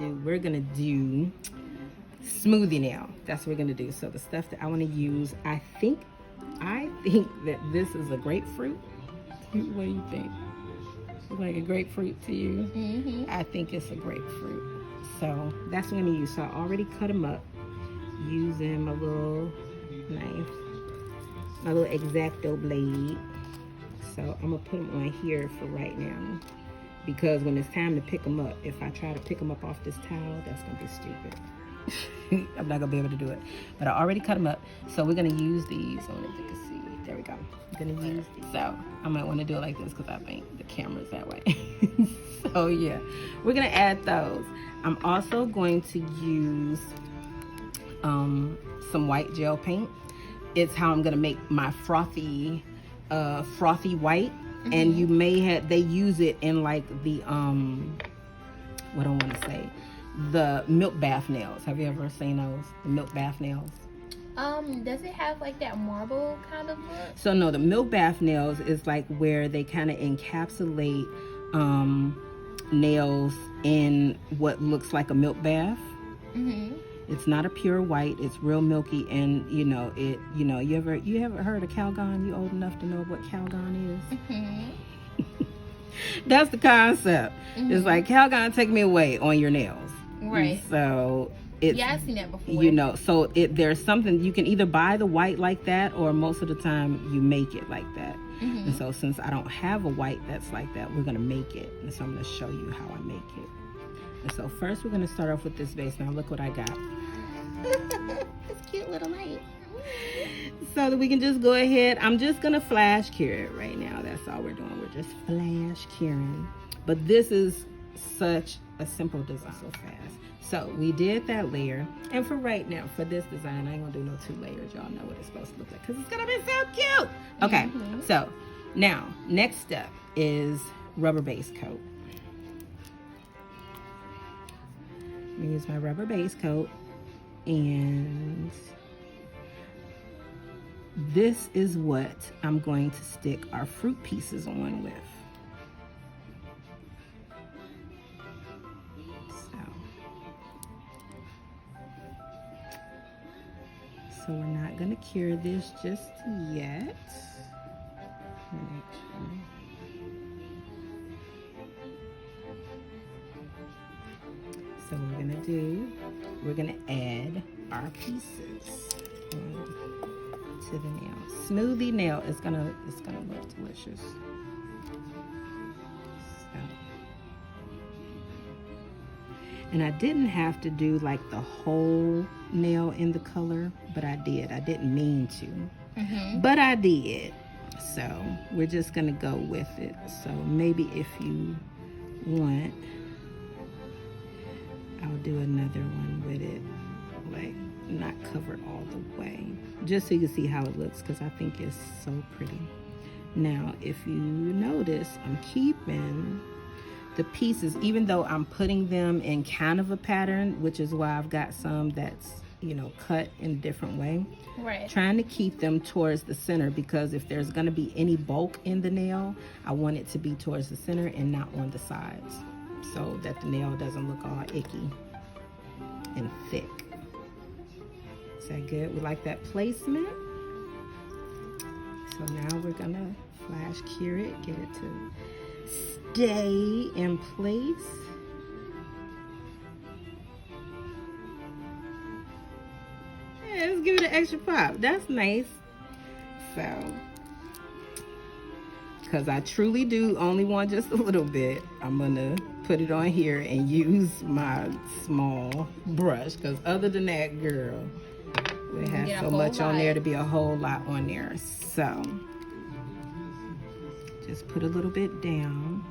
do? We're gonna do smoothie now. That's what we're gonna do. So the stuff that I want to use, I think that this is a grapefruit. What do you think? Like a grapefruit to you? Mm-hmm. I think it's a grapefruit. So that's what I'm gonna use. So I already cut them up using my little knife, my little X-Acto blade. So I'm gonna put them on here for right now, because when it's time to pick them up, if I try to pick them up off this towel, that's gonna be stupid. I'm not gonna be able to do it. But I already cut them up, so we're gonna use these. I don't know if you can see. There we go. I'm gonna use these. So I might want to do it like this because I think the camera's that way. So yeah, we're gonna add those. I'm also going to use some white gel paint. It's how I'm gonna make my frothy white. Mm-hmm. And you may have, they use it in like the what do I want to say, the milk bath nails. Have you ever seen those, the milk bath nails? Does it have like that marble kind of look? So no, the milk bath nails is like where they kind of encapsulate nails in what looks like a milk bath. Mm-hmm. It's not a pure white. It's real milky, and you know it. You know, you ever heard of Calgon? You old enough to know what Calgon is? Mm-hmm. That's the concept. Mm-hmm. It's like Calgon, take me away on your nails. Right. So yeah, I've seen that before. You know, so there's something, you can either buy the white like that, or most of the time you make it like that. Mm-hmm. And so since I don't have a white that's like that, we're gonna make it. And so I'm gonna show you how I make it. And so first we're gonna start off with this base. Now look what I got. This cute little light. So that we can just go ahead. I'm just gonna flash cure it right now. That's all we're doing. We're just flash curing. But this is such a simple design, so fast. So we did that layer, and for right now, for this design, I ain't gonna do no 2 layers. Y'all know what it's supposed to look like, because it's gonna be so cute. Okay, mm-hmm. So now next step is rubber base coat. I'm gonna use my rubber base coat, and this is what I'm going to stick our fruit pieces on with. So we're not going to cure this just yet. So we're going to add our pieces to the nail. Smoothie nail is going to look delicious. So. And I didn't have to do like the whole nail in the color, but I did. I didn't mean to, mm-hmm. But I did. So we're just gonna go with it. So maybe if you want, I'll do another one with it, like not covered all the way, just so you can see how it looks, because I think it's so pretty. Now, if you notice, I'm keeping the pieces, even though I'm putting them in kind of a pattern, which is why I've got some that's, you know, cut in a different way. Right. Trying to keep them towards the center, because if there's going to be any bulk in the nail, I want it to be towards the center and not on the sides, so that the nail doesn't look all icky and thick. Is that good? We like that placement. So now we're gonna flash cure it, get it to stay in place. Yeah, let's give it an extra pop. That's nice. So, because I truly do only want just a little bit, I'm gonna put it on here and use my small brush, because other than that, girl, we have so much on there to be a whole lot on there. So just put a little bit down.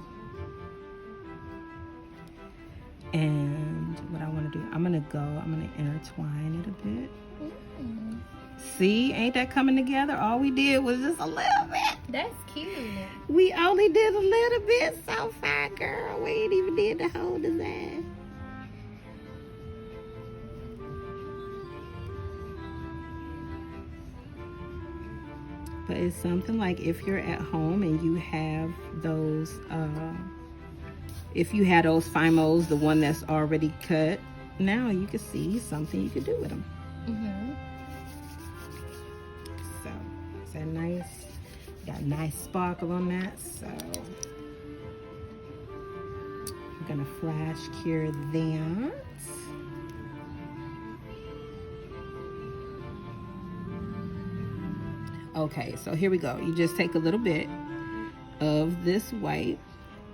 And what I want to do, I'm going to intertwine it a bit. Mm. See, ain't that coming together? All we did was just a little bit. That's cute. We only did a little bit so far, girl. We ain't even did the whole design. But it's something like if you're at home and you have those if you had those Fimos, the one that's already cut, now you can see something you could do with them. So is that nice? Got nice sparkle on that. So I'm gonna flash cure that. Okay, so here we go. You just take a little bit of this white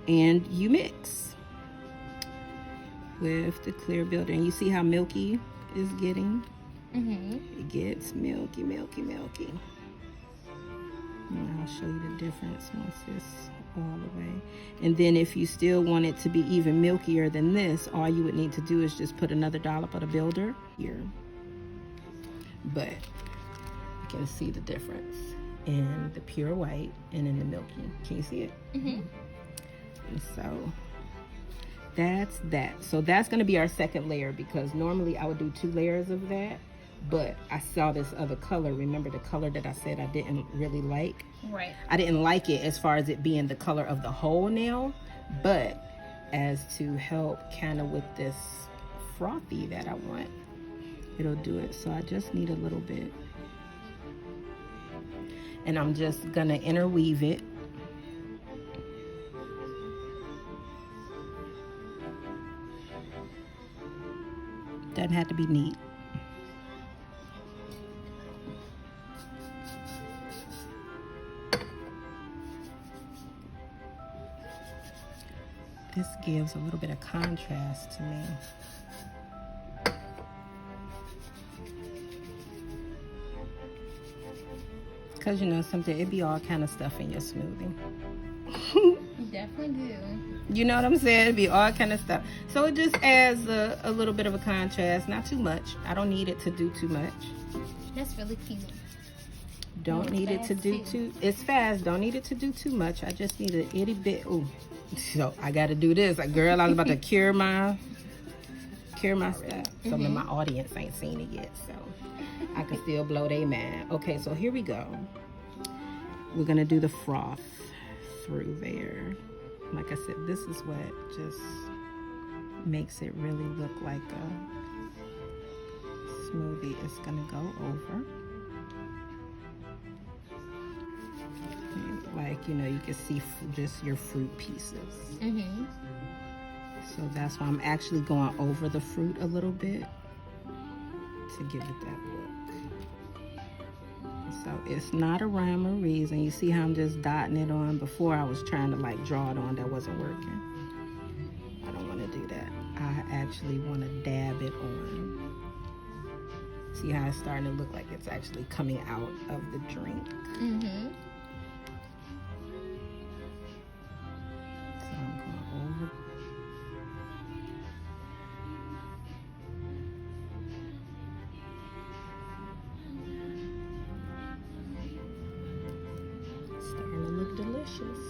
and you mix with the clear builder. And you see how milky it's getting? It gets milky, milky, milky. And I'll show you the difference once it's all the way. And then if you still want it to be even milkier than this, all you would need to do is just put another dollop of the builder here. But you can see the difference in the pure white and in the milky. Can you see it? And so that's that. So that's going to be our second layer, because normally I would do 2 layers of that, but I saw this other color. Remember the color that I said I didn't really like? Right. I didn't like it as far as it being the color of the whole nail, but as to help kind of with this frothy that I want, it'll do it. So I just need a little bit. And I'm just gonna interweave it. Doesn't have to be neat. This gives a little bit of contrast to me. Because you know something, it'd be all kind of stuff in your smoothie. You definitely do. You know what I'm saying? It'd be all kind of stuff. So it just adds a little bit of a contrast, not too much. I don't need it to do too much. That's really cute. Don't need it to do too, it's fast. Don't need it to do too much. I just need an itty bit. Ooh, so I got to do this. Like, girl, I was about to cure my stuff. So my audience ain't seen it yet, so I can still blow they mind. Okay, so here we go. We're gonna do the froth through there. Like I said, this is what just makes it really look like a smoothie. It's gonna go over. Like, you know, you can see just your fruit pieces. So that's why I'm actually going over the fruit a little bit to give it that look. So it's not a rhyme or reason. You see how I'm just dotting it on? Before I was trying to like draw it on, that wasn't working. I don't want to do that. I actually want to dab it on. See how it's starting to look like it's actually coming out of the drink. So I'm going over. Starting to look delicious.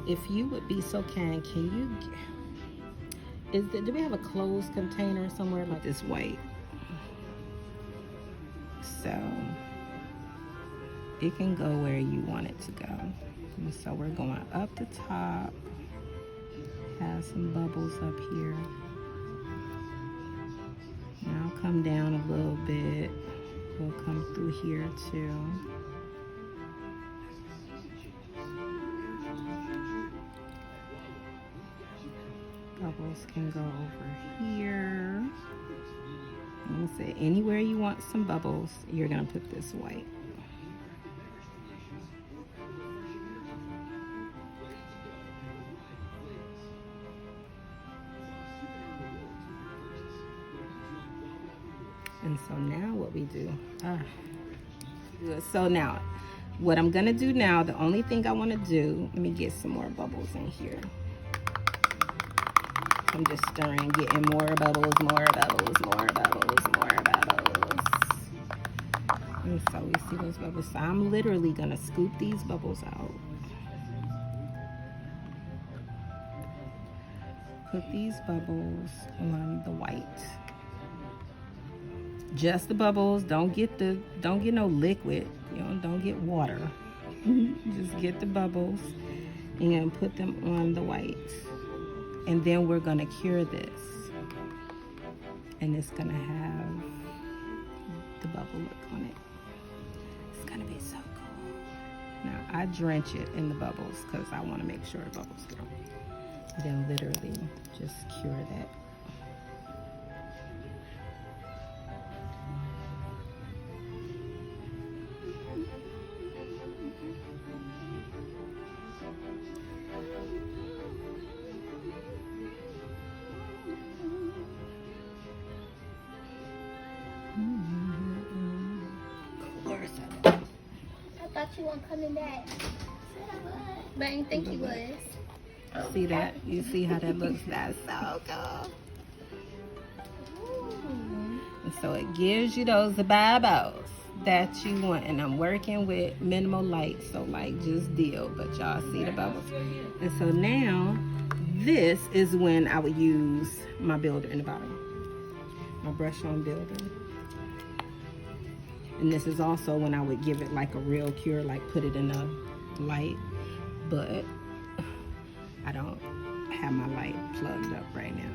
If you would be so kind, can you, do we have a closed container somewhere like this white? So it can go where you want it to go. And so we're going up the top, have some bubbles up here. Now come down a little bit. We'll come through here too. Bubbles can go over here. I'm gonna say anywhere you want some bubbles, you're gonna put this white. And so now what we do, so now what I'm gonna do now, the only thing I want to do, let me get some more bubbles in here. I'm just stirring, getting more bubbles, more bubbles, more bubbles, more bubbles. And so we see those bubbles. So I'm literally gonna scoop these bubbles out. Put these bubbles on the white. Just the bubbles. Don't get no liquid. You know, don't get water. Just get the bubbles and put them on the whites. And then we're gonna cure this. And it's gonna have the bubble look on it. It's gonna be so cool. Now I drench it in the bubbles because I wanna make sure the bubbles go. Then literally just cure that. I thought you weren't coming back. But I didn't think you was. See that? You see how that looks? That's so cool. And so it gives you those bubbles that you want. And I'm working with minimal light, so like just deal. But y'all see the bubbles? And so now this is when I would use my builder in the bottom. My brush on builder. And this is also when I would give it like a real cure, like put it in a light. But I don't have my light plugged up right now.